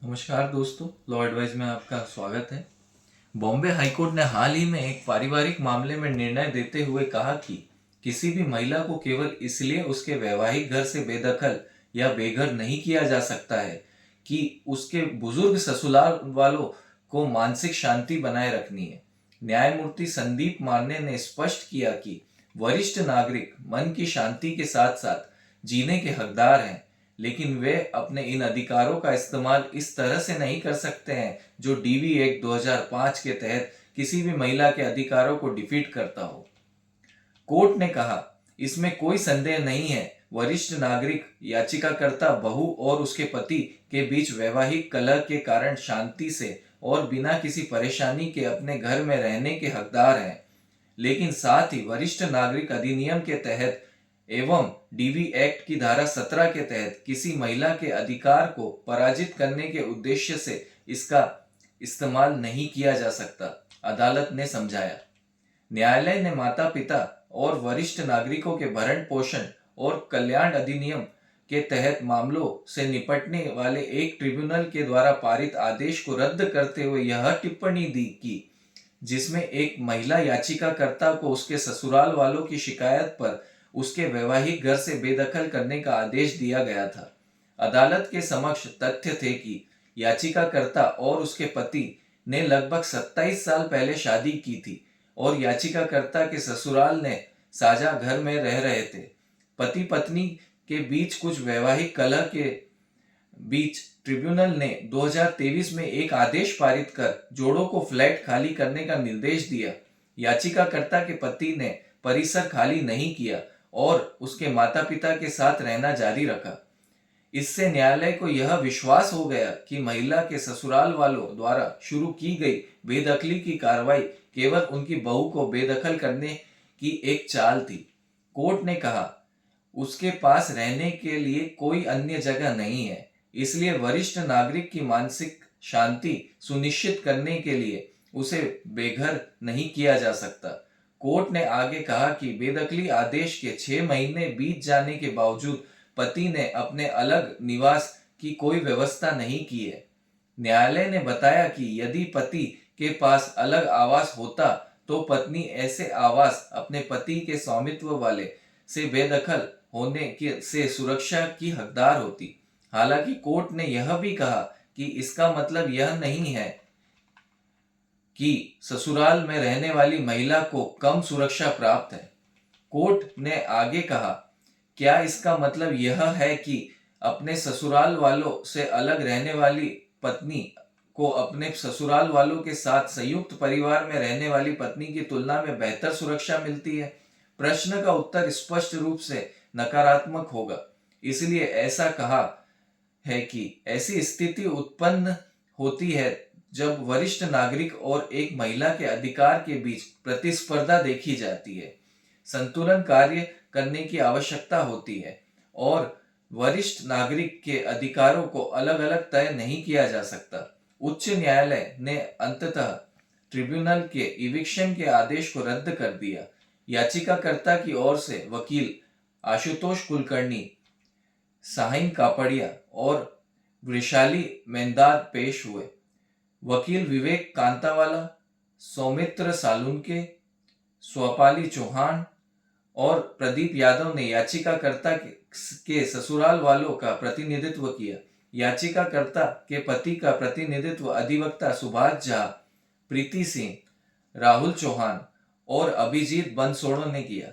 नमस्कार दोस्तों, law advice में आपका स्वागत है। बॉम्बे हाईकोर्ट ने हाल ही में एक पारिवारिक मामले में निर्णय देते हुए कहा कि किसी भी महिला को केवल इसलिए उसके वैवाहिक घर से बेदखल या बेघर नहीं किया जा सकता है कि उसके बुजुर्ग ससुराल वालों को मानसिक शांति बनाए रखनी है। न्यायमूर्ति संदीप मार्ने ने स्पष्ट किया कि वरिष्ठ नागरिक मन की शांति के साथ साथ जीने के हकदार हैं, लेकिन वे अपने इन अधिकारों का इस्तेमाल इस तरह से नहीं कर सकते हैं जो डीवी एक्ट 2005 के तहत किसी भी महिला के अधिकारों को डिफीट करता हो। कोर्ट ने कहा, इसमें कोई संदेह नहीं है, वरिष्ठ नागरिक याचिकाकर्ता बहू और उसके पति के बीच वैवाहिक कलह के कारण शांति से और बिना किसी परेशानी के अपने घर में रहने के हकदार हैं। लेकिन साथ ही वरिष्ठ नागरिक अधिनियम के तहत एवं डीवी एक्ट की धारा 17 के तहत किसी महिला के अधिकार को पराजित करने के उद्देश्य से इसका इस्तेमाल नहीं किया जा सकता, अदालत ने समझाया। न्यायालय ने माता पिता और वरिष्ठ नागरिकों के भरण पोषण और कल्याण अधिनियम के तहत मामलों से निपटने वाले एक ट्रिब्यूनल के द्वारा पारित आदेश को रद्द करते हुए यह टिप्पणी दी कि जिसमें एक महिला याचिकाकर्ता को उसके ससुराल वालों की शिकायत पर उसके वैवाहिक घर से बेदखल करने का आदेश दिया गया था। अदालत के समक्ष तथ्य थे कि याचिकाकर्ता और उसके पति ने लगभग 27 साल पहले शादी की थी और याचिकाकर्ता के ससुराल ने साझा घर में रह रहे थे। पति पत्नी के बीच कुछ वैवाहिक कलह के बीच ट्रिब्यूनल ने 2023 में एक आदेश पारित कर जोड़ों को फ्लैट खाली करने का निर्देश दिया। याचिकाकर्ता के पति ने परिसर खाली नहीं किया और उसके माता पिता के साथ रहना जारी रखा। इससे न्यायालय को यह विश्वास हो गया कि महिला के ससुराल वालों द्वारा शुरू की गई बेदखली की कार्रवाई केवल उनकी बहू को बेदखल करने की एक चाल थी। कोर्ट ने कहा, उसके पास रहने के लिए कोई अन्य जगह नहीं है, इसलिए वरिष्ठ नागरिक की मानसिक शांति सुनिश्चित करने के लिए उसे बेघर नहीं किया जा सकता। कोर्ट ने आगे कहा कि बेदखली आदेश के 6 महीने बीत जाने के बावजूद पति ने अपने अलग निवास की कोई व्यवस्था नहीं की है। न्यायालय ने बताया कि यदि पति के पास अलग आवास होता तो पत्नी ऐसे आवास अपने पति के स्वामित्व वाले से बेदखल होने के से सुरक्षा की हकदार होती। हालांकि कोर्ट ने यह भी कहा कि इसका मतलब यह नहीं है कि ससुराल में रहने वाली महिला को कम सुरक्षा प्राप्त है। कोर्ट ने आगे कहा, क्या इसका मतलब यह है कि अपने ससुराल वालों से अलग रहने वाली पत्नी को अपने ससुराल वालों के साथ संयुक्त परिवार में रहने वाली पत्नी की तुलना में बेहतर सुरक्षा मिलती है? प्रश्न का उत्तर स्पष्ट रूप से नकारात्मक होगा। इसलिए ऐसा कहा है कि ऐसी स्थिति उत्पन्न होती है जब वरिष्ठ नागरिक और एक महिला के अधिकार के बीच प्रतिस्पर्धा देखी जाती है, संतुलन कार्य करने की आवश्यकता होती है और वरिष्ठ नागरिक के अधिकारों को अलग अलग तय नहीं किया जा सकता। उच्च न्यायालय ने अंततः ट्रिब्यूनल के इविक्शन के आदेश को रद्द कर दिया। याचिकाकर्ता की ओर से वकील आशुतोष कुलकर्णी, साहिन कापड़िया और वृशाली मेंदाद पेश हुए। वकील विवेक कांतावाला, सौमित्र सालुनके, स्वपाली चौहान और प्रदीप यादव ने याचिकाकर्ता के ससुराल वालों का प्रतिनिधित्व किया। याचिकाकर्ता के पति का प्रतिनिधित्व अधिवक्ता सुभाष झा, प्रीति सिंह, राहुल चौहान और अभिजीत बंसोड़ो ने किया।